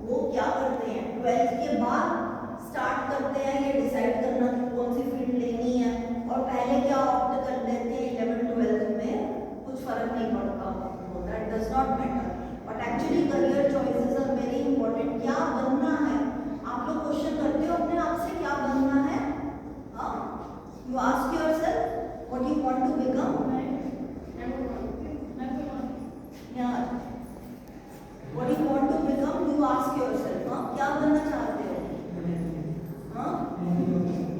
वो क्या करते हैं 12th के बाद स्टार्ट करते हैं ये डिसाइड करना कि कौन सी फील्ड लेनी है, और पहले क्या ऑप्ट कर लेते हैं 11th 12th में, कुछ फर्क नहीं पड़ता, that does not matter. But actually career choices are very important. क्या बनना है, आप लोग क्वेश्चन करते हो अपने आप से क्या बनना है, you ask yourself what you want to become, what you want to become, you ask yourself क्या बनना चाहते हो,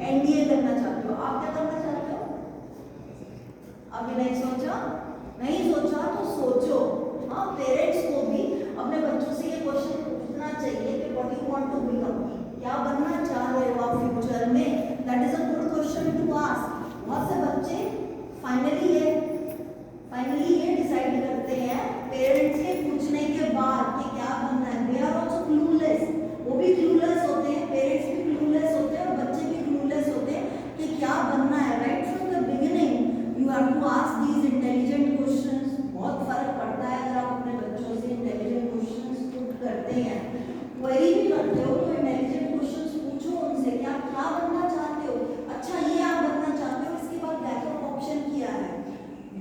एनडीए करना चाहते हो, आप क्या करना चाहते हो, अभी नहीं सोचा, नहीं सोचा तो सोचो। पेरेंट्स को भी अपने बच्चों से ये क्वेश्चन पूछना चाहिए कि what you want to become, क्या बनना चाह रहे हो आप फ्यूचर में, that is a good question to ask. बहुत से बच्चे फाइनली ये डिसाइड करते हैं पेरेंट्स के पूछने के बाद कि क्या बनना है, दे आर आल्सो क्लूलेस, वो भी क्लूलेस होते हैं, पेरेंट्स भी क्लूलेस होते हैं और बच्चे भी क्लूलेस होते हैं कि क्या बनना है। Right from the beginning you have to ask these intelligent questions. बहुत फर्क पड़ता है अगर आप अपने बच्चों से इंटेलिजेंट क्वेश्चंस पुट करते हैं, क्वेरी भी करते हो तो इंटेलिजेंट क्वेश्चंस पूछो उनसे, क्या क्या बनना चाहते हो, अच्छा ये आप बनना चाहते हो, इसके बाद बैकअप ऑप्शन किया है।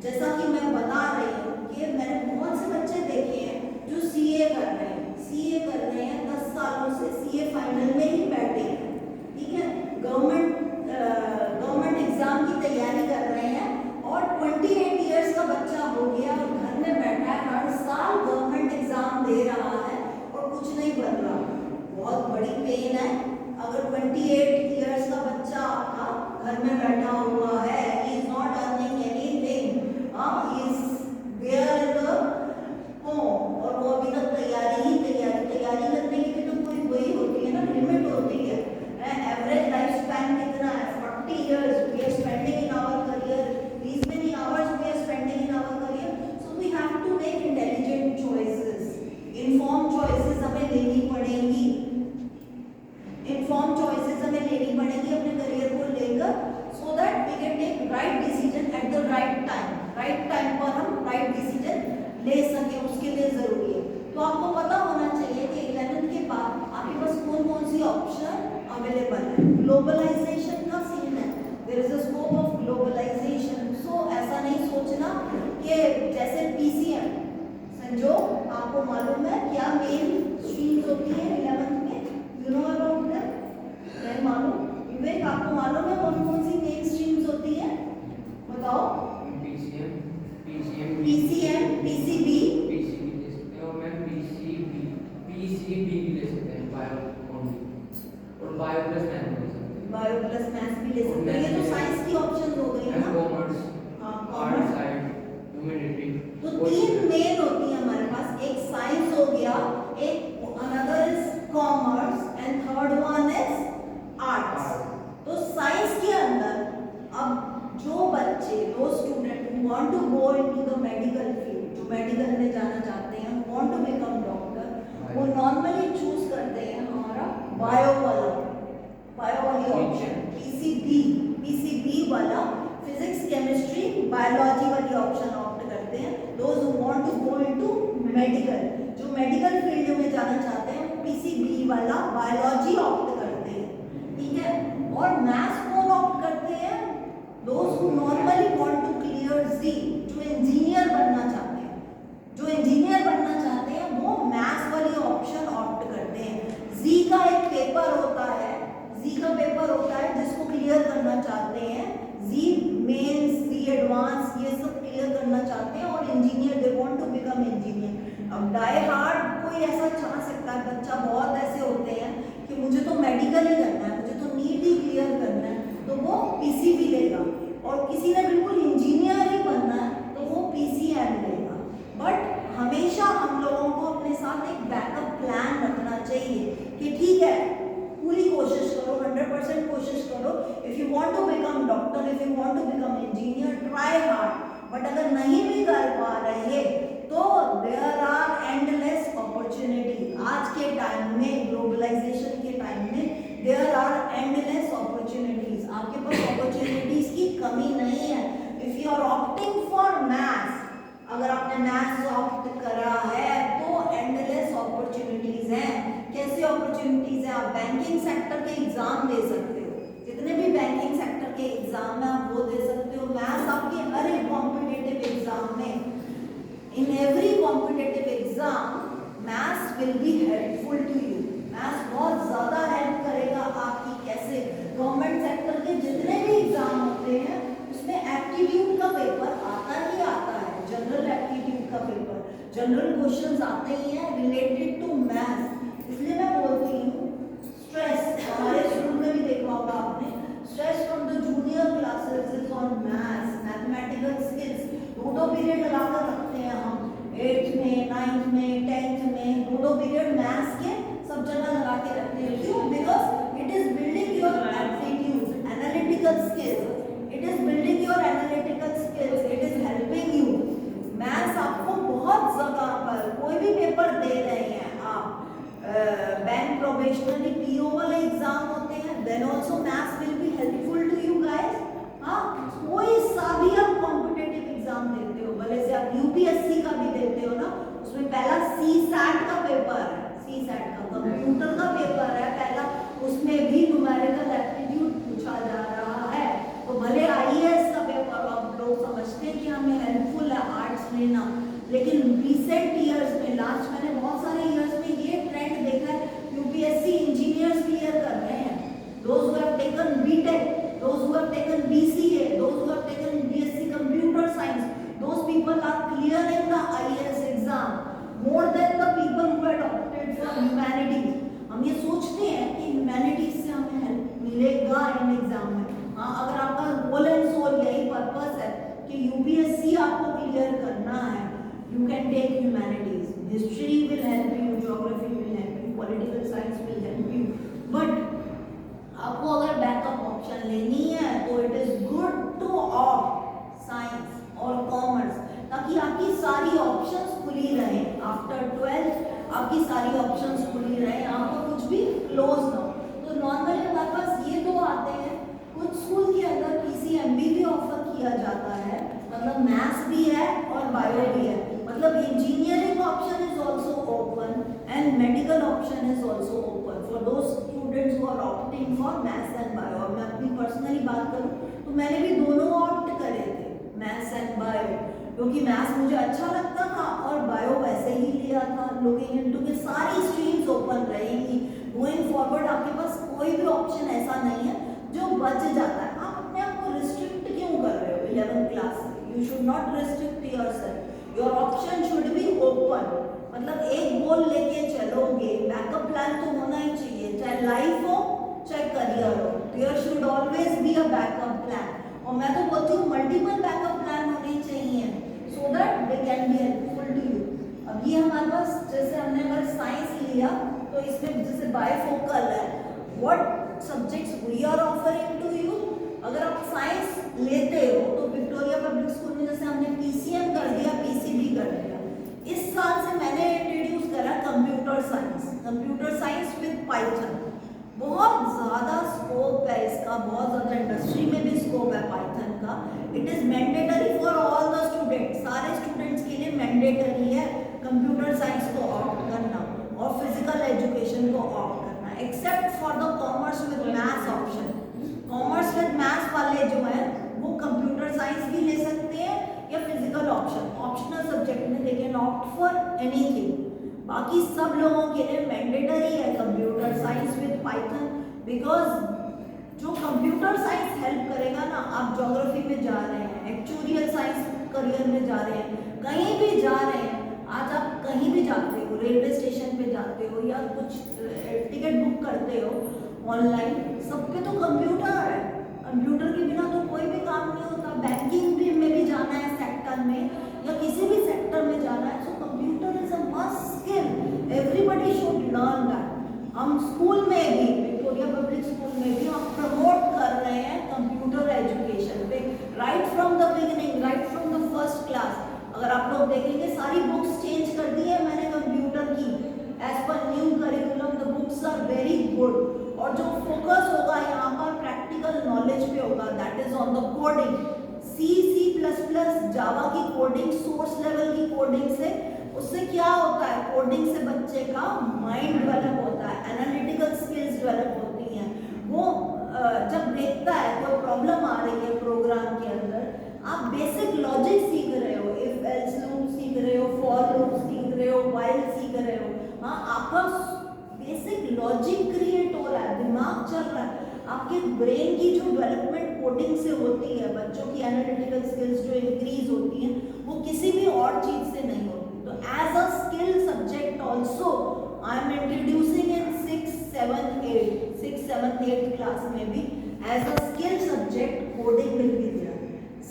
जैसा कि मैं बता रही हूँ कि मैंने बहुत से बच्चे देखे हैं जो सीए कर रहे हैं, 10 सालों से सीए फाइनल में ही बैठे हैं, ठीक है, गवर्नमेंट एग्जाम की तैयारी कर रहे हैं और 28 इयर्स का बच्चा हो गया और घर में बैठा है, हर साल गवर्नमेंट एग्जाम दे रहा है और कुछ नहीं बन रहा। बहुत बड़ी पेन है अगर 28 इयर्स का बच्चा आपका घर में बैठा हुआ है, he is not earning anything, he is there in the home, और वो अभी तक तैयारी करने की भी तो कोई वही होती है ना, लिमिट होती है। एवरेज लाइफ स्पैन कितना है, 40 years we are spending in our career, these many hours we are spending in our career, so we have to make intelligent choices, informed choices हमें लेनी पड़ेंगी, informed choices हमें लेनी पड़ेंगी अपने करियर को लेकर, so that we can take right decision at the right time पर हम right decision ले सके, उसके लिए जरूरी है। तो आपको पता होना चाहिए कि 11th के बाद आपके पास कौन सी ऑप्शन अवेलेबल है। ग्लोबलाइजेशन का सीन है, there is a scope of globalisation, so ऐसा नहीं सोचना कि जैसे पीसीएम संजो, आपको मालूम है क्या मेन स्ट्रीम्स होती है 11th में, यू नो अबाउट दैट, नहीं मालूम, विवेक आपको मालूम है कौन सी मेन स्ट्रीम्स होती है, बताओ। पीसीएम, पीसीबी ले सकते हैं, और मैं पीसीबी भी ले सकते हैं, बायो और बायो प्लस मैथ भी ले सकते हैं, बायो प्लस मैथ्स भी ले सकते हैं, ये तो साइंस की ऑप्शन हो गई ना, कॉमर्स, कॉमर्स साइंस, ह्यूमैनिटी, तो 3 मेन होती है हमारे पास, एक साइंस हो गया, एक another is commerce and third one is arts. तो साइंस के अंदर अब जो बच्चे, those student who want to go into the medical field, जो मेडिकल में जाना चाहते हैं, वांट टू बिकम डॉक्टर, वो नॉर्मली चूज करते हैं हमारा बायो वाली ऑप्शन, पीसीबी वाला, फिजिक्स केमिस्ट्री बायोलॉजी वाली ऑप्शन ऑप्ट करते हैं। Those who want to go into medical, जो मेडिकल फील्ड में जाना चाहते हैं वो पीसीबी वाला बायोलॉजी ऑप्ट करते हैं, ठीक है। और मैथ्स कौन ऑप्ट करते हैं, those who normally want to clear जी, जो इंजीनियर बनना चाहते हैं, वो मैथ्स वाली ऑप्शन ऑप्ट करते हैं। जी का एक पेपर होता है, जिसको क्लियर करना चाहते हैं, जी मेंस, जी एडवांस, ये सब क्लियर करना चाहते हैं, और engineer they want to become engineer. अब डाई हार्ड कोई ऐसा चाह सकता है बच्चा, बहुत ऐसे होते हैं कि मुझे तो मेडिकल ही करना है, मुझे तो नीट ही क्लियर करना है, तो वो पीसीबी लेगा, और किसी ने बिल्कुल इंजीनियर ही बनना है तो वो पीसीएम लेगा। बट हमेशा हम लोगों को अपने साथ एक बैकअप प्लान रखना चाहिए कि ठीक है, पूरी कोशिश करो, 100% कोशिश करो, if you want to become doctor, if you want to become engineer, try hard. But अगर नहीं भी कर पा रहे तो देयर आर एंडलेस अपॉर्चुनिटी। आज के टाइम में, ग्लोबलाइजेशन के टाइम में, देयर आर एंडलेस अपॉर्चुनिटीज, आपके पास अपॉर्चुनिटीज की कमी नहीं है। If you are opting for maths, अगर आपने मैथ्स ऑप्ट करा है तो एंडलेस अपॉर्चुनिटीज हैं कैसे अपॉर्चुनिटीज है, आप बैंकिंग सेक्टर के एग्जाम दे सकते हो, जितने भी बैंकिंग सेक्टर के एग्जाम है आप वो दे सकते हो। मैथ्स आपके हर एक कॉम्पिटिटिव एग्जाम में, in every competitive exam maths will be helpful to you. Maths बहुत ज्यादा हेल्प करेगा आपकी। कैसे? गवर्नमेंट सेक्टर के जितने भी एग्जाम होते हैं उसमें एप्टीट्यूड का पेपर आता ही आता है, जनरल एप्टीट्यूड का पेपर, जनरल क्वेश्चंस आते ही हैं रिलेटेड टू मैथ्स। इसलिए मैं बोलती हूँ स्ट्रेस, हमारे स्कूल में भी देखा होगा आपने, stress from the junior classes is on maths, mathematical skills. दो पीरियड लगाकर रखते हैं हम 8th में, 9th में, 10th में, दो पीरियड मैथ्स के सब जगह लगा के रखते हैं। क्यों? Because it is building your aptitude, analytical skills, it is building your analytical skills, it is helping you. Maths आपको बहुत जगह पर, कोई भी पेपर दे रहे हैं आप, बैंक प्रोबेशनरी पीओ वाले एग्जाम होते हैं, then also maths will be helpful to you guys. हाँ, कोई सा भी आप कॉम्पिटिटिव एग्जाम देते हो, भले से आप यूपीएससी का भी देते हो ना, उसमें पहला सीसैट का पेपर है, सीसैट का कंप्यूटर का पेपर है पहला, उसमें भी न्यूमेरिकल एप्टीट्यूड पूछा जा रहा है। तो भले आईएएस का पेपर आप लोग समझते हैं कि हमें हेल्पफुल है आर्ट्स लेना, लेकिन रिसेंट ईयर्स में, लास्ट मैंने बहुत सारे ईयर्स में ये ट्रेंड देखा है, यूपीएससी इंजीनियर्स क्लियर कर रहे हैं, those who have taken BTech, those who have taken BCA, those who have taken BSc computer science, those people are clearing the IAS exam more than the people who had opted for humanities. हम ये सोचते हैं कि humanities से हमें help मिलेगा in exam में। हाँ, अगर आपका गोल एंड सोल यही पर्पस है कि यूपीएससी आपको क्लियर करना है, you can take humanities, history will help you, geography will help you, political science will help you, but आपको अगर बैकअप ऑप्शन लेनी है तो it is good to opt science और कॉमर्स, ताकि आपकी सारी ऑप्शंस खुली रहे। आफ्टर 12th आपकी सारी ऑप्शंस खुली रहे, आपको कुछ भी क्लोज ना हो। तो नॉर्मली हमारे पास ये दो आते हैं, कुछ स्कूल के अंदर पीसीएमबी भी ऑफर किया जाता है, मतलब मैथ्स भी है और बायो भी है, मतलब engineering option is also open and medical option is also open for those students who are opting for maths and bio. मैं अपनी पर्सनली बात करूं तो मैंने भी दोनों ऑप्ट करे थे, मैथ्स एंड बायो, क्योंकि मैथ्स मुझे अच्छा लगता था और बायो वैसे ही लिया था। लुकिंग इनटू के सारी स्ट्रीम्स ओपन रहेंगी, गोइंग फॉरवर्ड आपके पास कोई भी ऑप्शन ऐसा नहीं है जो बच जाता है। आप अपने आप को रिस्ट्रिक्ट क्यों कर रहे हो 11th क्लास से? You should not restrict yourself, your option should be open. मतलब एक गोल लेके चलोगे, बैकअप प्लान तो होना ही चाहिए, चाहे लाइफ हो चाहे करियर हो, there should always be a backup plan. और मैं तो बोलती हूँ मल्टीपल बैकअप प्लान होने चाहिए so that they can be helpful to you. अब ये हमारे पास, जैसे हमने अगर साइंस लिया तो इसमें जैसे बायफोकल है, what subjects we are offering to you. अगर आप साइंस लेते हो तो विक्टोरिया पब्लिक स्कूल में जैसे हमने पीसीएम कर दिया, पीसीबी कर दिया। इस साल से मैंने इंट्रोड्यूस करा computer science, computer science with Python. बहुत ज़्यादा स्कोप है इसका, बहुत ज़्यादा इंडस्ट्री में भी स्कोप है पाइथन का। It is mandatory for all the students, सारे स्टूडेंट्स के लिए मैंडेटरी है कंप्यूटर साइंस को ऑप्ट करना और फिजिकल एजुकेशन को ऑप्ट करना, except for the commerce with maths option. Commerce with maths वाले जो है वो कंप्यूटर साइंस भी ले सकते हैं या फिजिकल ऑप्शन, ऑप्शनल सब्जेक्ट में they can opt for anything. बाकी सब लोगों के लिए मैंडेटरी है computer science with Python, because जो कंप्यूटर साइंस हेल्प करेगा ना, आप ज्योग्राफी में जा रहे हैं, एक्चुरियल साइंस करियर में जा रहे हैं, कहीं भी जा रहे हैं, आज आप कहीं भी जाते हो, रेलवे स्टेशन पे जाते हो या कुछ टिकट बुक करते हो ऑनलाइन, सब पे तो कंप्यूटर है। कंप्यूटर के बिना तो कोई भी काम नहीं होता। बैंकिंग भी में भी जाना है सेक्टर में या किसी भी सेक्टर में जाना है, so computer is a must skill, everybody should learn that. हम स्कूल में भी, विक्टोरिया पब्लिक स्कूल में भी हम प्रमोट कर रहे हैं कंप्यूटर एजुकेशन पे, right from the beginning, right from the first class. अगर आप लोग देखेंगे सारी बुक्स चेंज कर दी है मैंने कंप्यूटर की, एज पर new curriculum the books are very good. और जो फोकस होगा यहाँ पर प्रैक्टिकल नॉलेज पे होगा, that is on the coding, सी++, जावा की कोडिंग, सोर्स लेवल की कोडिंग से उससे क्या होता है, कोडिंग से बच्चे का माइंड डेवलप होता है, एनालिटिकल स्किल्स डेवलप होती हैं। वो जब देखता है कोई प्रॉब्लम आ रही है प्रोग्राम के अंदर, आप बेसिक लॉजिक सीख रहे हो, इफ एल्स लूप सीख रहे हो, फॉर लूप सीख रहे हो, व्हाइल सीख रहे हो, हाँ आपका बेसिक लॉजिक क्रिएट हो रहा है, दिमाग चल रहा है, आपके ब्रेन की जो डेवलपमेंट कोडिंग से होती है, बच्चों की एनालिटिकल स्किल्स जो इंक्रीज होती हैं, वो किसी भी और चीज से नहीं होती। तो as a skill subject also I am introducing in 6th 7th 8th class में भी as a skill subject coding will be there.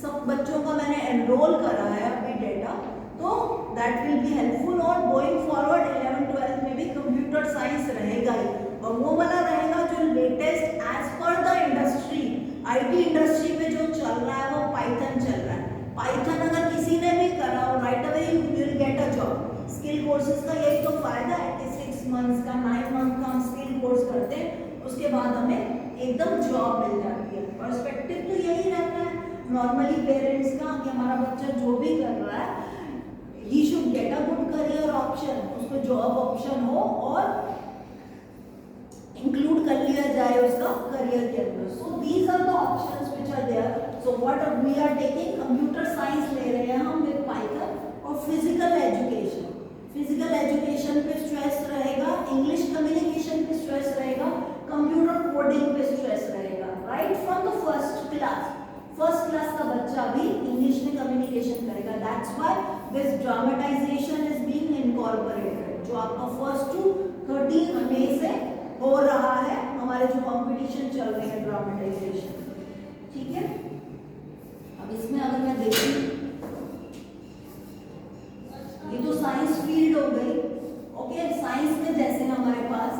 सब बच्चों का मैंने एनरोल करा है अभी डेटा, तो दैट विल बी हेल्पफुल। और गोइंग फॉरवर्ड 11th 12th में भी कंप्यूटर साइंस रहेगा ही, और वो वाला रहेगा जो latest as per the industry, IT industry में जो चल रहा है वो पाइथन चल रहा है। पाइथन अगर किसी ने भी करा और right away you will get a job. Skill courses का यही तो फायदा है कि 6 मंथ्स का 9 मंथ का हम स्किल कोर्स करते हैं, उसके बाद हमें एकदम जॉब मिल जाती है। पर्सपेक्टिव तो यही रहता है नॉर्मली पेरेंट्स का कि हमारा बच्चा जो भी कर रहा है he should get a good career option, उसको जॉब ऑप्शन हो और इंक्लूड कर लिया जाए उसका करियर के अंदर। So these are the options which are there. So what we are taking, computer science ले रहे हैं हम विद पाइथन, और फिजिकल एजुकेशन, फिजिकल एजुकेशन पे स्ट्रेस रहेगा, इंग्लिश कम्युनिकेशन पे स्ट्रेस रहेगा, कंप्यूटर कोडिंग पे स्ट्रेस रहेगा, right from the first class का बच्चा भी इंग्लिश में कम्युनिकेशन करेगा। That's why this dramatization is being incorporated, जो आपका 1st to 13 मई से हो रहा है, हमारे जो कंपटीशन चल रहे हैं ड्रामेटाइजेशन, ठीक है। अब इसमें अगर मैं देखूं, ये तो साइंस फील्ड हो गई, ओके। साइंस में जैसे हमारे पास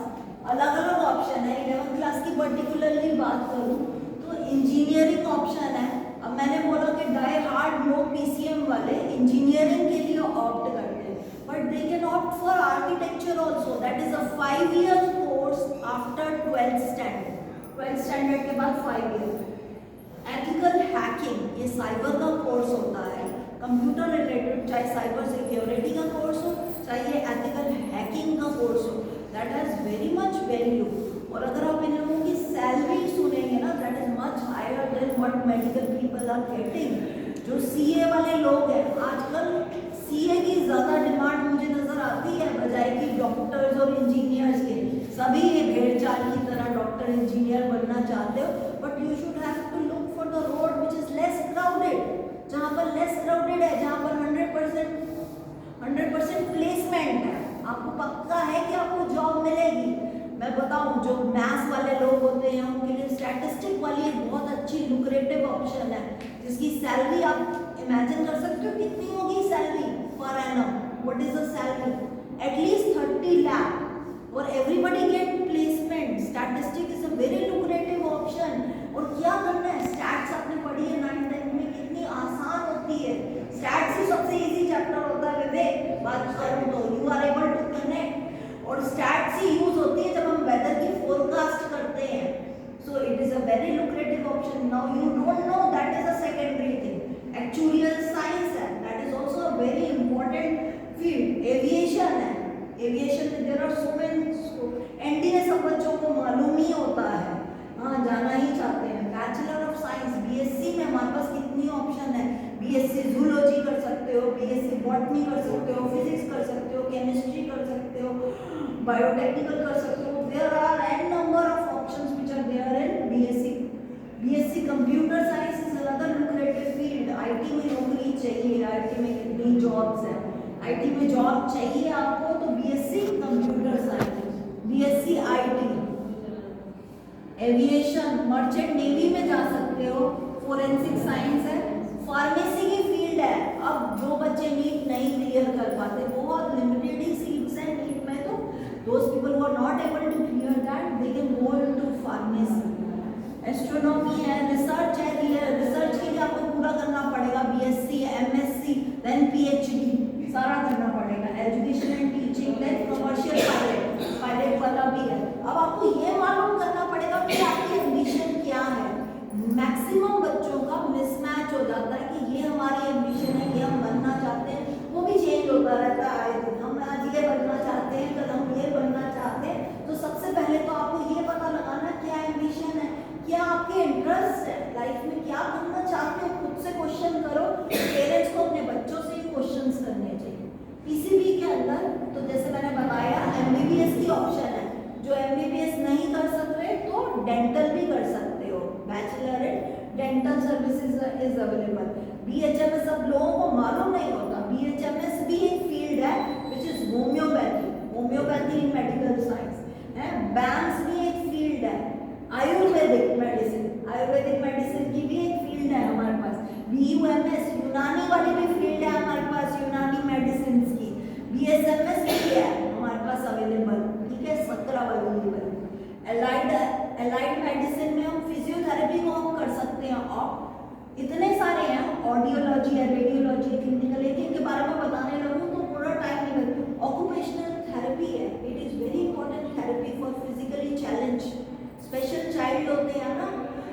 अलग अलग ऑप्शन है, 11th क्लास की पर्टिकुलरली बात करूं तो इंजीनियरिंग ऑप्शन है। अब मैंने बोला कि डाई हार्ड लो पीसीएम वाले इंजीनियरिंग के लिए ऑप्ट करते हैं, but they can opt for architecture also, that is a 5 year course after 12th standard। 12th standard के बाद 5 year। एथिकल हैकिंग, ये साइबर का कोर्स होता है, कंप्यूटर रिलेटेड, चाहे साइबर सिक्योरिटी का कोर्स हो, चाहे ये एथिकल हैकिंग का कोर्स हो, that has very much value. और अगर आप इन लोगों की सैलरी सुनेंगे ना, that is much higher than what medical people are getting. जो सीए वाले लोग हैं, आजकल सीए की ज़्यादा डिमांड मुझे नज़र आती है बजाय कि डॉक्टर्स और इंजीनियर्स के। सभी ये भेड़ चाल की तरह डॉक्टर इंजीनियर बनना चाहते हो, but you should have to look for the road which is less crowded, जहाँ पर लेस क्राउडेड है, जहाँ पर 100% प्लेसमेंट है, आपको पक्का है कि आपको जॉब मिलेगी। मैं बताऊं, जो मैथ्स वाले लोग होते हैं उनके लिए स्टैटिस्टिक वाली एक बहुत अच्छी लुक्रेटिव ऑप्शन है, जिसकी सैलरी आप इमेजिन कर सकते हो कितनी होगी salary per annum. What is the salary? At least 30 lakh, और everybody get placement. Statistic is a very lucrative option. और क्या करना है, स्टैट्स आपने पढ़ी है 9th 10th में, कितनी आसान होती है। स्टैट्स ही सबसे इजी चैप्टर होता है, विवेक बात करूं तो you are able to connect. और स्टैट्स ही यूज होती है जब हम वेदर की फोरकास्ट करते हैं। So it is a very lucrative option. Now you don't know, that is a secondary thing. Actuarial science है, that is also a very important field. Aviation है, एविएशन में there are so many. NDA सब बच्चों को मालूम ही होता है, हाँ जाना ही चाहते हैं। बैचलर ऑफ साइंस, बीएससी में हमारे पास कितनी ऑप्शन है। बीएससी जूलॉजी कर सकते हो, बीएससी बॉटनी कर सकते हो, फिजिक्स कर सकते हो, केमिस्ट्री कर सकते हो, बायोटेक्निकल कर सकते हो। There are an number of options which are there in BSc. BSc computer science is another lucrative field. IT में नौकरी चाहिए, आईटी में कितनी जॉब्स हैं, आईटी में जॉब चाहिए आपको तो BSc computer science, BSc IT. Aviation, merchant navy में जा सकते हो, फोरेंसिक साइंस है। फार्मेसी की फील्ड है। अब जो बच्चे नीट नहीं क्लियर कर पाते, बहुत लिमिटेड ही सीट्स हैं नीट में, तो those people who are not able to clear that, they can go into pharmacy. Astronomy है, रिसर्च है, रिसर्च के लिए आपको पूरा करना पड़ेगा बीएससी, एमएससी, देन पीएचडी, सारा करना पड़ेगा। Education and teaching, then commercial pilot वाला भी है। अब आपको ये मालूम करना पड़ेगा कि आपकी एम्बिशन क्या है। मैक्सिमम बच्चों का मिसमैच हो जाता है कि ये हमारी एम्बिशन है, ये हम बनना चाहते हैं, वो भी चेंज होता रहता है आए इज अवेलेबल। BHMS सब लोगों को मालूम नहीं होता, BHMS भी एक फील्ड है which is homeopathy in medical science है। बैंक्स भी एक फील्ड है, आयुर्वेदिक मेडिसिन की भी एक फील्ड है हमारे पास। BUMS यूनानी वाली भी फील्ड है हमारे पास, यूनानी मेडिसिन की। BSMS भी है हमारे पास अवेलेबल, ठीक है, 17 वाली लेवल। एलाइड मेडिसिन में हम फिजियोथेरेपी को हम कर सकते हैं, और इतने सारे हैं, ऑडियोलॉजी है, रेडियोलॉजी है, क्लिनिकल है, इनके बारे में बताने लगूँ तो पूरा टाइम नहीं लगेगा। ऑक्यूपेशनल थेरेपी है, it is very important therapy for physically challenge, special child होते हैं ना,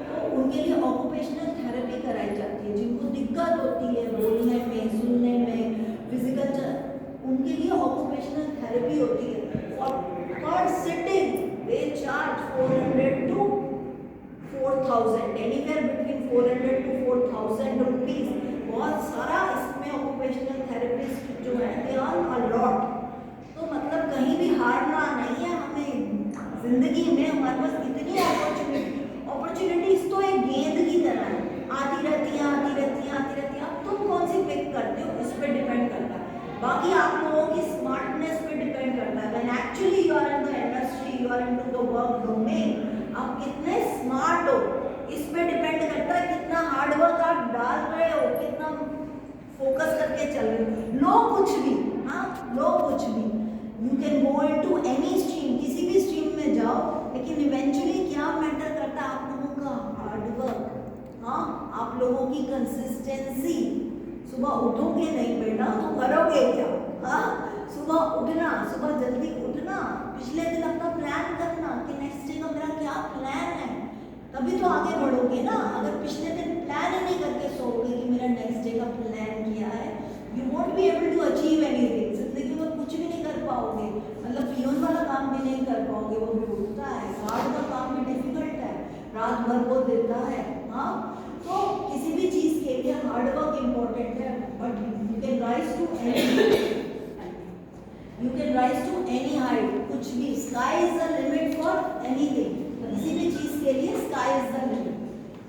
तो उनके लिए ऑक्यूपेशनल थेरेपी कराई जाती है। जिनको दिक्कत होती है बोलने में, सुनने में, फिजिकल, उनके लिए ऑक्यूपेशनल थेरेपी होती है। For sitting they charge 400 to 4000, anywhere between 400 to 4000 rupees. बहुत सारा इसमें ऑक्यूपेशनल थेरेपिस्ट जो है दे आर अ लॉट। तो मतलब कहीं भी हारना नहीं है हमें जिंदगी में, हमारे पास इतनी अपॉर्चुनिटीज तो एक गेंद की तरह है, आती रहती है। अब तुम कौन सी पिक करते हो इस पे डिपेंड करता है, बाकी आप लोगों की स्मार्टनेस पे डिपेंड करता है। When actually you are in the industry, you are into the work domain, आप कितने स्मार्ट हो इस पे डिपेंड करता है, कितना हार्ड वर्क आप डाल रहे हो, कितना फोकस करके चल रहे हो। लो कुछ भी, you can go into any stream, किसी भी स्ट्रीम में जाओ, लेकिन इवेंचुअली क्या मैटर करता है, आप लोगों का हार्ड वर्क, हाँ, आप लोगों की कंसिस्टेंसी। सुबह उठोगे नहीं बेटा तो करोगे क्या, हाँ, सुबह उठना, सुबह जल्दी उठना, पिछले दिन अपना प्लान करना कि नेक्स्ट डे का मेरा क्या प्लान है, तभी तो आगे बढ़ोगे ना। अगर पिछले दिन प्लान ही नहीं करके सोओगे कि मेरा नेक्स्ट डे का प्लान क्या है, you won't be able to achieve anything. जिंदगी में कुछ भी नहीं कर पाओगे, मतलब पियोन वाला काम भी नहीं कर पाओगे, वो भी उठता है, गार्ड का काम भी डिफिकल्ट है, रात भर वो देता है, हाँ। तो किसी भी चीज के लिए हार्ड वर्क इम्पोर्टेंट है, but you can rise to any height, कुछ भी, sky is the limit for anything, किसी भी चीज के लिए स्काई इज द लिमिट,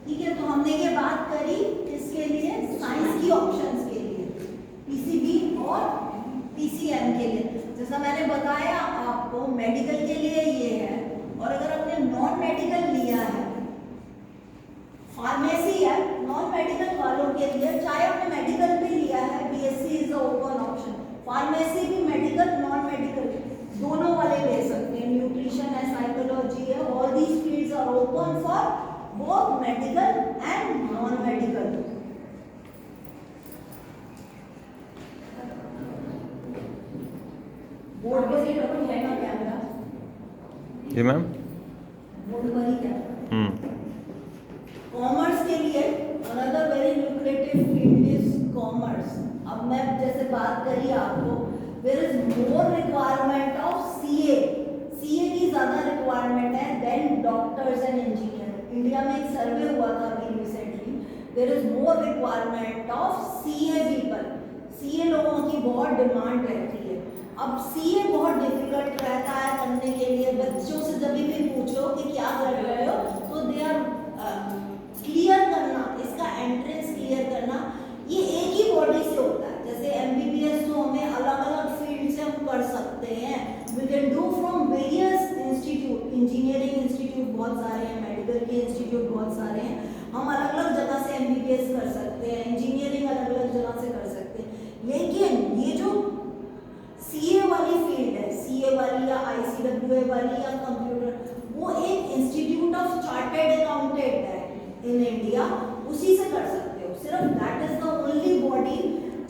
ठीक है। तो हमने ये बात करी किसके लिए, साइंस की ऑप्शंस के लिए, पीसीबी और पीसीएम के लिए। जैसा मैंने बताया आपको, मेडिकल के लिए ये है, और अगर आपने नॉन मेडिकल लिया है, फार्मेसी है, नॉन मेडिकल वालों के लिए, चाहे आपने मेडिकल भी लिया है, BSc is a open option, pharmacy भी मेडिकल नॉन मेडिकल दोनों वाले ले सकते हैं, न्यूट्रिशन है, साइकोलॉजी है, all these fields are open for both medical and non medical. Board पर ही रखो है ना कैमरा, जी मैम, बोर्ड पर ही कैमरा। कॉमर्स के लिए another very lucrative field is commerce. अब मैं जैसे बात करी आपको, there is more requirement of CA की ज्यादा रिक्वायरमेंट है than doctors and engineer. India में एक सर्वे हुआ था अभी recently, there is more requirement of CA people, CA लोगों की बहुत डिमांड रहती है। अब सीए बहुत डिफिकल्ट रहता है करने के लिए, बच्चों से जब भी पूछो कि क्या कर रहे हो, तो दे आर क्लियर करना, इसका एंट्रेंस क्लियर करना, ये एक ही बॉडी से होता है। जैसे एमबीबीएस तो हमें अलग अलग फील्ड से हम कर सकते हैं, we can do from various institute, engineering institute बहुत सारे हैं, मेडिकल के इंस्टीट्यूट बहुत सारे हैं, हम अलग अलग जगह से एमबीबीएस कर सकते हैं, इंजीनियरिंग अलग अलग जगह से कर सकते हैं। लेकिन ये जो सीए वाली फील्ड है, सीए वाली या आईसीडब्ल्यूए वाली या कंप्यूटर, वो एक इंस्टीट्यूट ऑफ चार्टर्ड अकाउंटेंट है इन इंडिया, उसी से कर सकते हो। सिर्फ that is the only body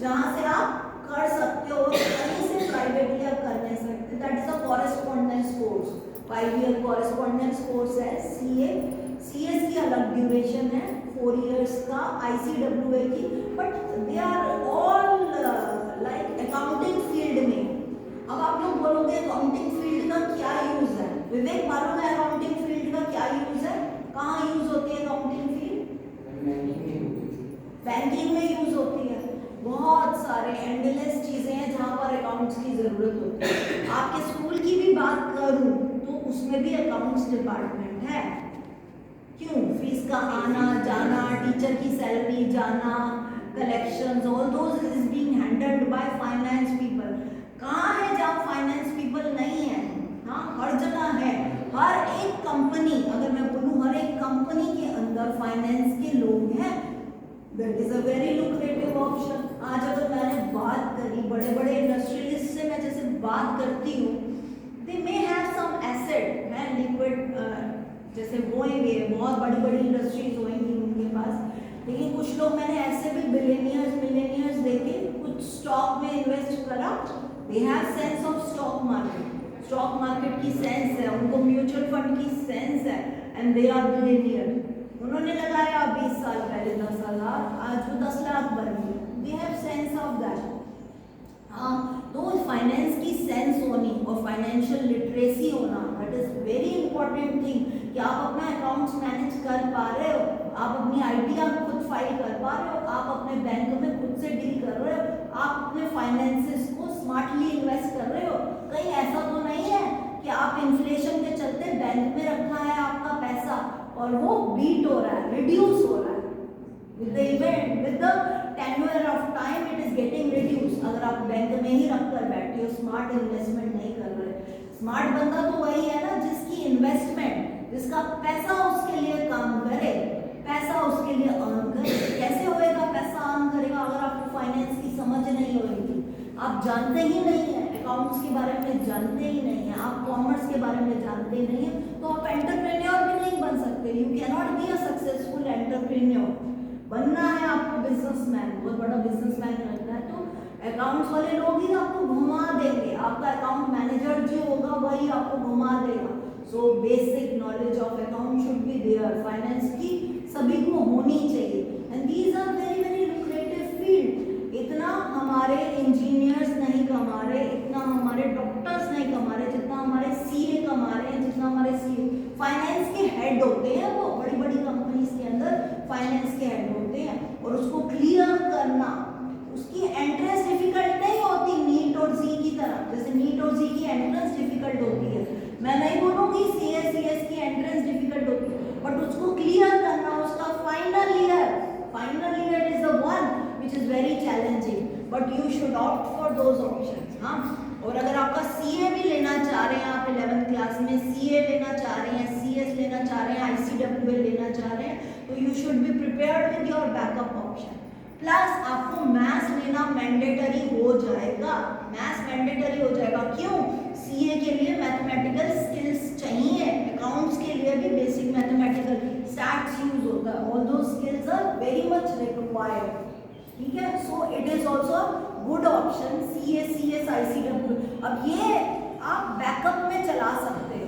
जहां से आप कर सकते हो, कहीं से प्राइवेटली आप कर नहीं सकते। That is a correspondence course, 5 year correspondence course है सीए की अलग ड्यूरेशन है 4 इयर्स का, आईसीडब्ल्यूए की, but they are all like accounting field में। अब आप लोग बोलोगे अकाउंटिंग फील्ड का क्या यूज है, विवेक मालूम है अकाउंटिंग फील्ड का क्या यूज है, कहाँ यूज होती है अकाउंटिंग फील्ड, बैंकिंग में यूज होती है, बहुत सारे एंडलेस चीजें हैं जहाँ पर अकाउंट्स की जरूरत होती है। आपके स्कूल की भी बात करूँ तो उसमें भी अकाउंट्स डिपार्टमेंट है, क्यों? फीस का आना जाना, टीचर की सैलरी जाना, collections, all those is being handled by finance people. कहाँ है जहाँ फाइनेंस पीपल नहीं है? हाँ, हर जगह है। हर एक कंपनी, अगर मैं बोलूँ हर एक कंपनी के अंदर फाइनेंस के लोग हैं। That is a very lucrative option. आज अगर मैंने बात करी बड़े बड़े इंडस्ट्रियलिस्ट से, मैं जैसे बात करती हूँ, दे मे हैव सम एसेट है लिक्विड, जैसे होएंगे बहुत बड़ी बड़ी इंडस्ट्रीज होएंगी उनके पास, लेकिन कुछ लोग मैंने ऐसे भी बिलियनियर्स देखे, कुछ स्टॉक में इन्वेस्ट करा, they have sense of stock market की सेंस है, उनको म्यूचुअल फंड की सेंस है, एंड दे आर बिलियनियर। उन्होंने लगाया 20 साल पहले 10,000, आज वो 10 लाख बन गए, they have sense of that. हाँ, तो फाइनेंस की सेंस होनी और फाइनेंशियल लिटरेसी होना, that is very important thing, कि आप अपना अकाउंट्स मैनेज कर पा रहे हो, आप अपनी आईटीआर खुद फाइल कर पा रहे हो, आप अपने बैंक में खुद से डील कर रहे हो, आप अपने फाइनेंसेस को स्मार्टली इन्वेस्ट कर रहे हो। कहीं ऐसा तो नहीं है कि आप इन्फ्लेशन के चलते बैंक में रखा है आपका पैसा और वो बीट हो रहा है, रिड्यूस हो रहा है with the event, with the tenure of time it is getting reduced। अगर आप बैंक में ही रख कर बैठे हो, स्मार्ट इन्वेस्टमेंट नहीं कर रहे। स्मार्ट बंदा तो वही है ना जिसकी इन्वेस्टमेंट, जिसका पैसा उसके लिए काम करे, पैसा उसके लिए अर्न करे। कैसे होएगा पैसा अर्न करेगा अगर आपको फाइनेंस की समझ नहीं होगी, आप जानते ही नहीं है, अकाउंट्स के बारे में जानते ही नहीं है, आप कॉमर्स के बारे में जानते ही नहीं है, तो आप एंटरप्रेन्योर भी नहीं बन सकते। You can not be a successful entrepreneur. बनना है आपको बिजनेसमैन, बहुत बड़ा बिजनेसमैन बनना है, तो अकाउंट्स वाले लोग ही आपको घुमा देंगे, आपका अकाउंट मैनेजर जो होगा वही आपको घुमा देगा। So basic knowledge of account should be there, finance की सभी को होनी चाहिए, and these are very very lucrative field. इतना हमारे इंजीनियर्स नहीं कमा रहे, इतना हमारे डॉक्टर्स नहीं कमा रहे, जितना हमारे सीए कमा रहे हैं, जितना हमारे सीए फाइनेंस के हेड होते हैं, वो बड़ी बड़ी कंपनीज के अंदर फाइनेंस के हेड होते हैं, और उसको क्लियर करना, उसकी एंट्रेंस डिफिकल्ट नहीं होती नीट और जी की तरह। जैसे नीट और जी की एंट्रेंस डिफिकल्ट होती है, मैं नहीं बोलूँगी सीएस की एंट्रेंस डिफिकल्ट होती है, बट उसको क्लियर करना, उसका final year is the one which is very challenging, but you should opt for those options। हाँ, और अगर आपका सीए भी लेना चाह रहे हैं, आप 11th क्लास में सीए लेना चाह रहे हैं, सीएस लेना चाह रहे हैं, आईसीडब्ल्यूएल लेना चाह रहे हैं, तो you should be prepared with your backup option। Plus आपको मैथ्स लेना मैंडेटरी हो जाएगा, क्यों? सीए के लिए मैथमेटिकल स्किल्स चाहिए, अकाउंट्स के लिए भी बेसिक मैथमेटिकल स्टैट्स यूज होता है, all those skills are very much required. ठीक है, so it is also good option CS ICW. अब ये आप बैकअप में चला सकते हो,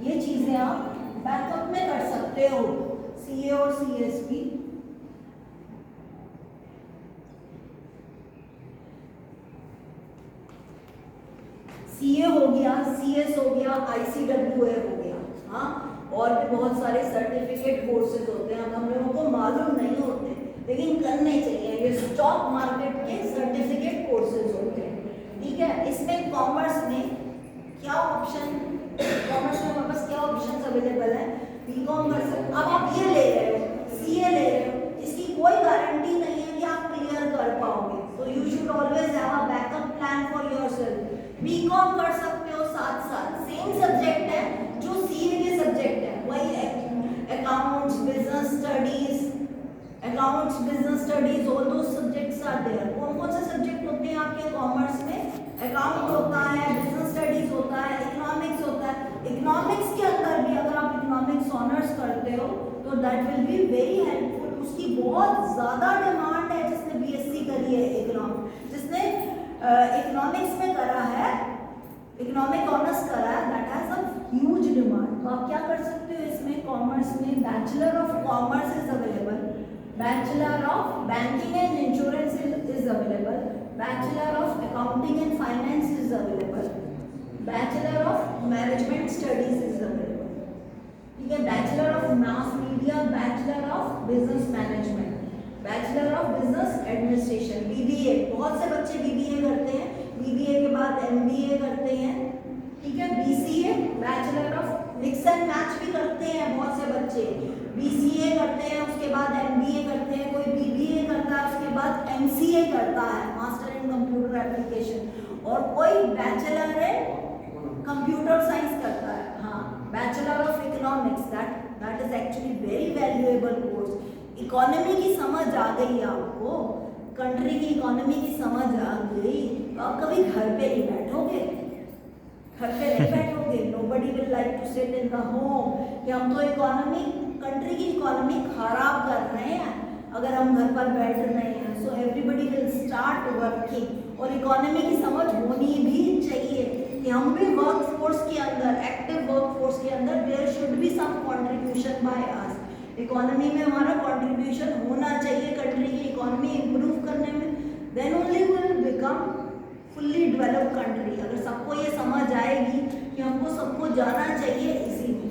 ये चीजें आप बैकअप में कर सकते हो, सीए और सीएस की। सीए हो गया, सीएस हो गया, आईसीडब्ल्यूए हो गया। हाँ, और भी बहुत सारे सर्टिफिकेट कोर्सेज होते हैं, हम लोगों को मालूम नहीं होते, लेकिन करने चाहिए। ये स्टॉक मार्केट के सर्टिफिकेट कोर्सेज होते हैं। ठीक है, इसमें कॉमर्स में क्या ऑप्शन, कॉमर्स में हमारे पास क्या ऑप्शन अवेलेबल है? बीकॉम कर सकते। अब आप ये ले रहे हो, सीए ले रहे हो, इसकी कोई गारंटी नहीं है कि आप क्लियर कर पाओगे, तो you should always have a backup plan for yourself. BCom कर सकते हो, साथ साथ सेम सब्जेक्ट है जो सीए के सब्जेक्ट है, वही accounts, business studies, all those subjects are there. कौन कौन से सब्जेक्ट होते हैं आपके कॉमर्स में? अकाउंट होता है, बिजनेस स्टडीज होता है, इकोनॉमिक्स होता है। इकोनॉमिक्स के अंदर भी अगर आप इकोनॉमिक्स ऑनर्स करते हो तो that will be very helpful. उसकी बहुत ज़्यादा डिमांड है, जिसने बीएससी करी है इकोनॉमिक्स, जिसने इकोनॉमिक्स में करा है, इकोनॉमिक ऑनर्स करा है, that has a huge demand. तो आप क्या कर सकते हो इसमें? कॉमर्स में bachelor of commerce is available, bachelor of banking and insurance is available, bachelor of accounting and finance is available, bachelor of management studies is available. ठीक है, bachelor of mass media, bachelor of business management, bachelor of business administration, BBA. बहुत से बच्चे BBA करते हैं, BBA के बाद MBA करते हैं। ठीक है, BCA bachelor of mix mix and match भी करते हैं बहुत से बच्चे, BCA करते हैं, उसके बाद MBA करते हैं, कोई BBA करता है, उसके बाद MCA करता है, मास्टर इन कंप्यूटर एप्लीकेशन, और कोई बैचलर है कंप्यूटर साइंस करता है, हाँ, bachelor of economics, that is actually very valuable course. Economy की समझ आ गई आपको, कंट्री की इकोनॉमी की समझ आ गई, तो आप कभी घर पे नहीं बैठोगे, घर पे नहीं बैठोगे। Nobody will like to sit in the home कि हम तो इकोनॉमी, कंट्री की इकोनॉमी खराब कर रहे हैं अगर हम घर पर बैठ रहे हैं। So everybody will start working, और इकोनॉमी की समझ होनी भी चाहिए कि हम भी वर्क फोर्स के अंदर, एक्टिव वर्क फोर्स के अंदर, there should be some contribution by us. Economy में हमारा कंट्रीब्यूशन होना चाहिए, कंट्री की इकोनॉमी इंप्रूव करने में, then only we will become fully developed country. अगर सबको ये समझ आएगी कि हमको सबको जाना चाहिए इसी में।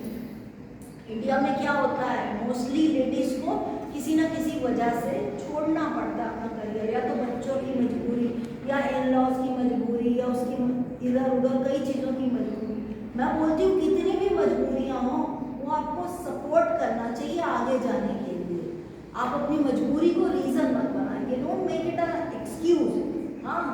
इंडिया में क्या होता है, मोस्टली लेडीज को किसी ना किसी वजह से छोड़ना पड़ता है अपना करियर, या तो बच्चों की मजबूरी, या इन लॉज की मजबूरी, या उसकी इधर उधर कई चीज़ों की मजबूरी। मैं बोलती हूँ कितनी भी मजबूरियाँ हों, वो आपको सपोर्ट करना चाहिए आगे जाने के लिए। आप अपनी मजबूरी को रीज़न मत बनाइए, don't make it a excuse. हाँ,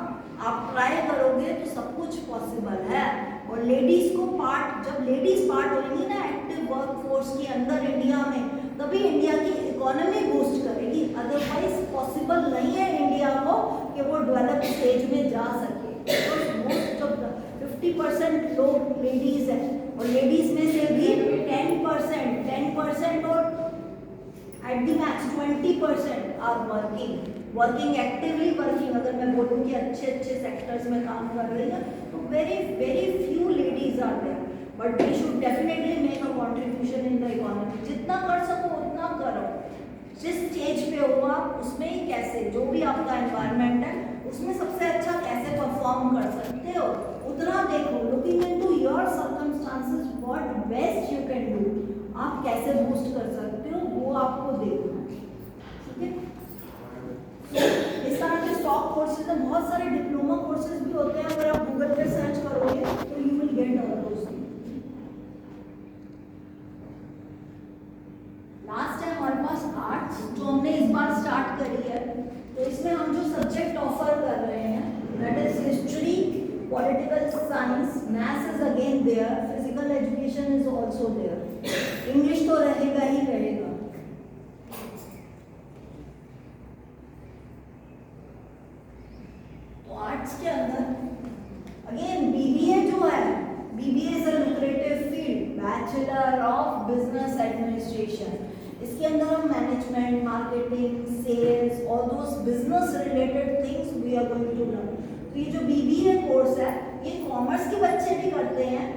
आप ट्राई करोगे तो सब कुछ पॉसिबल है। और लेडीज़ को पार्ट, जब लेडीज़ पार्ट होंगी ना एक्टिव वर्क फोर्स के अंदर इंडिया में, तभी इंडिया की इकोनॉमी बूस्ट करेगी। अदरवाइज पॉसिबल नहीं है इंडिया को कि वो डेवलप स्टेज में जा सके। तो मोस्ट ऑफ द 50% लोग लेडीज हैं, और लेडीज में से भी 10% और at the max 20% are working actively working. अगर मैं बोलूँ कि अच्छे सेक्टर्स में काम कर रही है, तो very few ladies are there, but we should definitely make a contribution in the economy. जितना कर सको उतना करो, जिस स्टेज पे हो आप उसमें ही कैसे, जो भी आपका एनवायरनमेंट है उसमें सबसे अच्छा कैसे परफॉर्म कर सकते हो उतना देखो। Looking into your circumstances, what best you can do, आप कैसे बूस्ट कर सकते हो वो आपको देखना है, ठीक है। इस तरह के स्टॉक कोर्सेज में बहुत सारे डिप्लोमा कोर्सेज भी होते हैं, अगर आप गूगल पे सर्च करोगे तो you will get all those. Last है हमारे पास आर्ट्स, जो हमने इस बार स्टार्ट करी है। तो इसमें हम जो सब्जेक्ट ऑफर कर रहे हैं that is history, political science, maths is again there, physical education is also there, English तो रहेगा ही रहेगा। तो आर्ट्स के अंदर अगेन बीबीए जो है, BBA is a lucrative field, bachelor of business administration. इसके अंदर हम management, marketing, sales, all those business related things we are going to learn. तो ये जो बीबीए कोर्स है ये कॉमर्स के बच्चे भी करते हैं,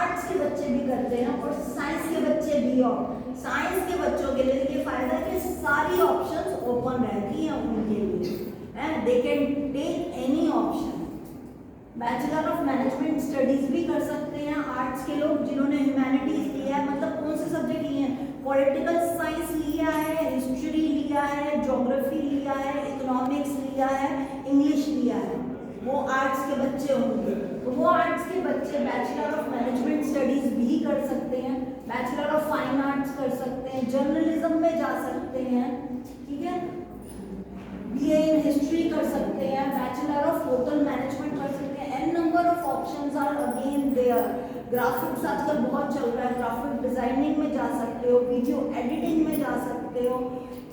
आर्ट्स के बच्चे भी करते हैं, और साइंस के बच्चे भी। और साइंस के बच्चों के लिए ये फायदा है कि सारी ऑप्शंस ओपन रहती हैं उनके लिए, and they can take any option. Bachelor of management studies भी कर सकते हैं आर्ट्स के लोग, जिन्होंने ह्यूमैनिटीज लिया है, मतलब कौन से सब्जेक्ट लिए हैं, पॉलिटिकल साइंस लिया है, हिस्ट्री लिया है, ज्योग्राफी लिया है, इकोनॉमिक्स लिया है, इंग्लिश लिया है, वो आर्ट्स के बच्चे होंगे। तो वो आर्ट्स के बच्चे बैचलर ऑफ मैनेजमेंट स्टडीज भी कर सकते हैं, बैचलर ऑफ फाइन आर्ट्स कर सकते हैं, जर्नलिज्म में जा सकते हैं, ठीक है, बीए इन हिस्ट्री कर सकते हैं, बैचलर ऑफ होटल मैनेजमेंट कर सकते हैं। An number of options are again there. Graphics आजकल बहुत चल रहा है, ग्राफिक डिजाइनिंग में जा सकते हो, वीडियो एडिटिंग में जा सकते हो,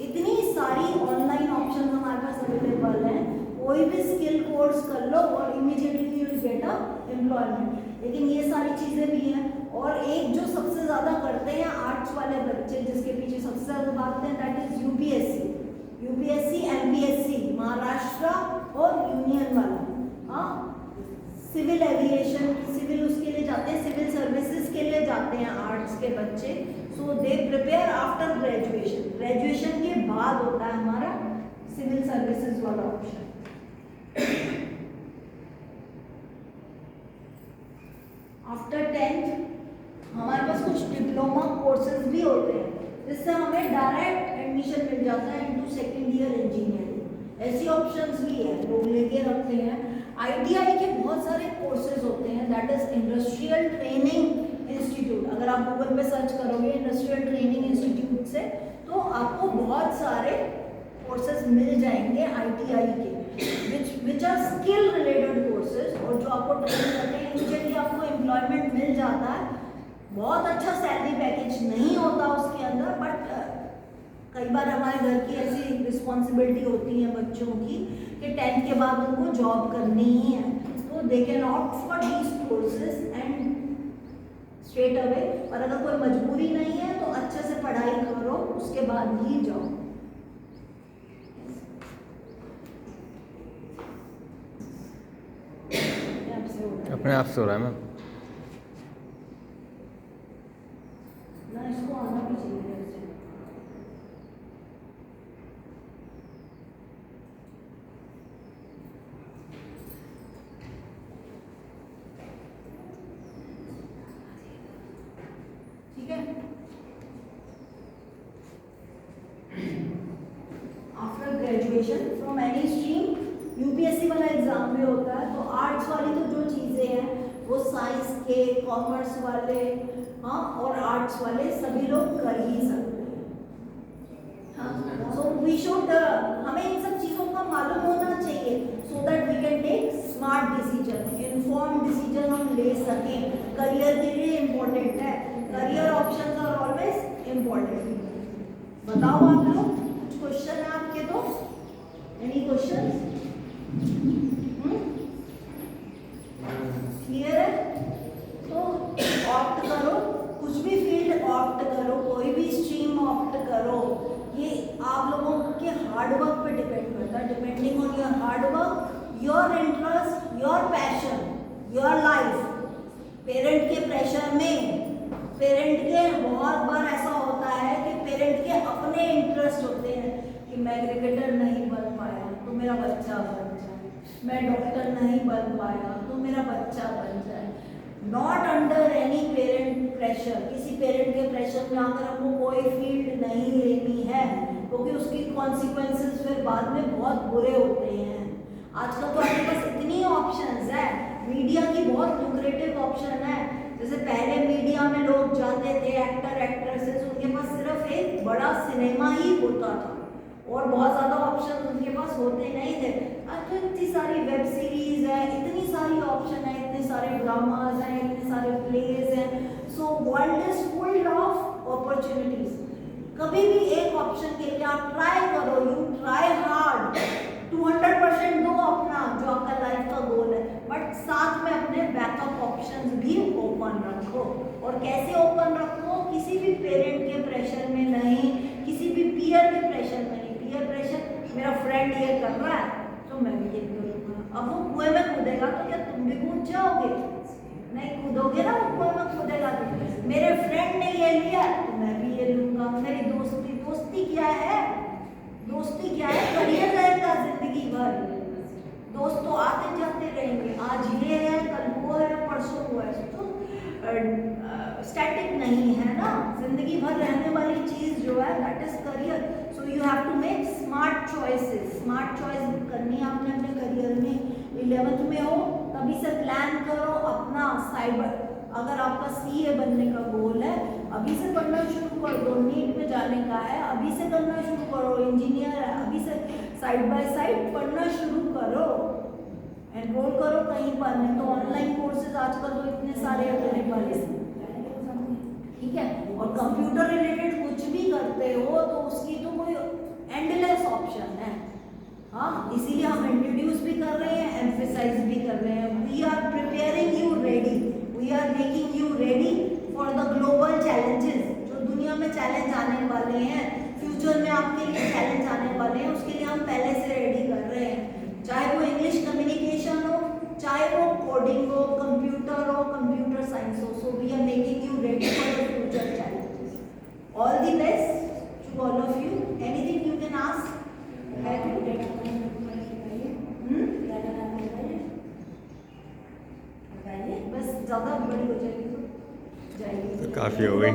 इतनी सारी ऑनलाइन ऑप्शन हमारे पास अवेलेबल हैं। कोई भी स्किल कोर्स कर लो और immediately you will get a employment. लेकिन ये सारी चीज़ें भी हैं, और एक जो सबसे ज़्यादा करते हैं आर्ट्स वाले बच्चे, जिसके पीछे सबसे ज़्यादा भागते हैं, that is UPSC, MPSC, Maharashtra और यूनियन वाला, हाँ, सिविल एविएशन, सिविल उसके लिए जाते हैं, सिविल सर्विसेज के लिए जाते हैं आर्ट्स के बच्चे। So they prepare after graduation, graduation के बाद होता है हमारा सिविल सर्विसेज वाला ऑप्शन। आफ्टर 10th हमारे पास कुछ डिप्लोमा कोर्सेज भी होते हैं, जिससे हमें डायरेक्ट एडमिशन मिल जाता है इनटू सेकेंड ईयर इंजीनियरिंग। ऐसी ऑप्शंस भी है, लोग लेके रखते हैं। ITI के बहुत सारे कोर्सेज होते हैं, that is industrial training institute. अगर आप गूगल पे सर्च करोगे इंडस्ट्रियल ट्रेनिंग इंस्टीट्यूट से तो आपको बहुत सारे कोर्सेज मिल जाएंगे ITI के which are skill related courses, और जो आपको ट्रेन करते हैं इनिशियली आपको एम्प्लॉयमेंट मिल जाता है। बहुत अच्छा सैलरी पैकेज नहीं होता उसके अंदर, बट कई बार हमारे घर की ऐसी रिस्पॉन्सिबिलिटी होती है बच्चों की कि 10th के बाद उनको जॉब करनी ही है, तो they can opt for these courses and straight away. और अगर कोई मजबूरी नहीं है तो अच्छे से पढ़ाई करो, उसके बाद ही जाओ। अपने आप से हो रहा है मैम। ना इसको आना भी चाहिए ऐसे। ठीक है, after graduation from any stream UPSC वाला एग्जाम भी होता है, तो आर्ट्स वाली तो जो चीज़ें हैं वो साइंस के, कॉमर्स वाले, हाँ, और आर्ट्स वाले सभी लोग कर ही सकते हैं। हाँ, सो वी शुड, हमें इन सब चीज़ों का मालूम होना चाहिए so that we can take smart decision, inform decision हम ले सकें। करियर के लिए इम्पोर्टेंट है, career options are always important. बताओ आप लोग, कुछ क्वेश्चन है आपके तो? Any question? क्लियर है? तो ऑप्ट करो, कुछ भी फील्ड ऑप्ट करो, कोई भी स्ट्रीम ऑप्ट करो, ये आप लोगों के हार्डवर्क पे डिपेंड करता है। Depending on your hard work, your interest, your passion, your life. Parent के प्रेशर में, पेरेंट के बहुत बार ऐसा होता है कि पेरेंट के अपने इंटरेस्ट होते हैं कि मैं क्रिकेटर नहीं बन पाया तो मेरा बच्चा बन जाए, मैं डॉक्टर नहीं बन पाया तो मेरा बच्चा बन जाए। Not under any parent pressure, किसी पेरेंट के प्रेशर में आकर हमको कोई फील्ड नहीं लेनी है, क्योंकि उसकी कॉन्सिक्वेंसेस फिर बाद में बहुत बुरे होते हैं। आजकल तो आपके पास इतनी ऑप्शंस है, मीडिया की बहुत लुक्रेटिव ऑप्शन है। जैसे पहले मीडिया में लोग जाते थे, एक्टर एक्ट्रेसेस, उनके पास सिर्फ एक बड़ा सिनेमा ही होता था और बहुत ज़्यादा ऑप्शन उनके पास होते नहीं थे। आज तो इतनी सारी वेब सीरीज है, इतनी सारी ऑप्शन है, इतने सारे ड्रामाज हैं, इतने सारे प्लेज हैं। So world is full of opportunities. कभी भी एक ऑप्शन के लिए आप ट्राई करो, यू ट्राई हार्ड, 200% दो अपना जो आपका लाइफ का गोल है, बट साथ में अपने बैकअप ऑप्शंस भी ओपन रखो। और कैसे ओपन रखो? किसी भी पेरेंट के प्रेशर में नहीं, किसी भी पीयर के प्रेशर में नहीं। पीयर प्रेशर, मेरा फ्रेंड ये कर रहा है तो मैं भी ये करूँगा। अब वो कुएं में कूदेगा तो क्या तुम भी कूद जाओगे? नहीं कूदोगे ना, वो कुएं में कूदेगा तो। मेरे फ्रेंड ने ये लिया तो मैं भी ये लूँगा। मेरी दोस्ती, दोस्ती क्या है? दोस्ती क्या है? करियर रहेगा जिंदगी भर। दोस्त तो आते जाते रहेंगे, आज ये है, कल वो है, परसों वो है, तो स्टैटिक नहीं है ना। जिंदगी भर रहने वाली चीज जो है that is career. So you have to make smart choices. Smart choice करनी है आपने अपने करियर में। 11th में हो तभी से प्लान करो अपना साइबर, अगर आपका CA बनने का गोल है अभी से पढ़ना शुरू कर दो। नीट में जाने का है अभी से करना शुरू करो। इंजीनियर है अभी से साइड बाय साइड पढ़ना शुरू करो। एनरोल करो कहीं पर, नहीं तो ऑनलाइन कोर्सेज आजकल तो इतने सारे अवेलेबल हैं, ठीक है। और कंप्यूटर रिलेटेड कुछ भी करते हो तो उसकी तो कोई एंडलेस ऑप्शन है। हाँ, इसीलिए हम इंट्रोड्यूस भी कर रहे हैं, एम्फेसाइज भी कर रहे हैं। We are preparing you ready, we are making you ready for the global challenges. जो दुनिया में चैलेंज आने वाले हैं, फ्यूचर में आपके लिए चैलेंज आने वाले हैं, उसके लिए हम पहले से रेडी कर रहे हैं। चाहे वो इंग्लिश कम्युनिकेशन हो, चाहे वो कोडिंग हो, कंप्यूटर हो, कंप्यूटर साइंस हो। So we are making you ready for the future challenges. All the best to all of you. Anything you can ask. बस ज़्यादा बड़ी हो जाएगी तो जाएगी, काफ़ी हो गई।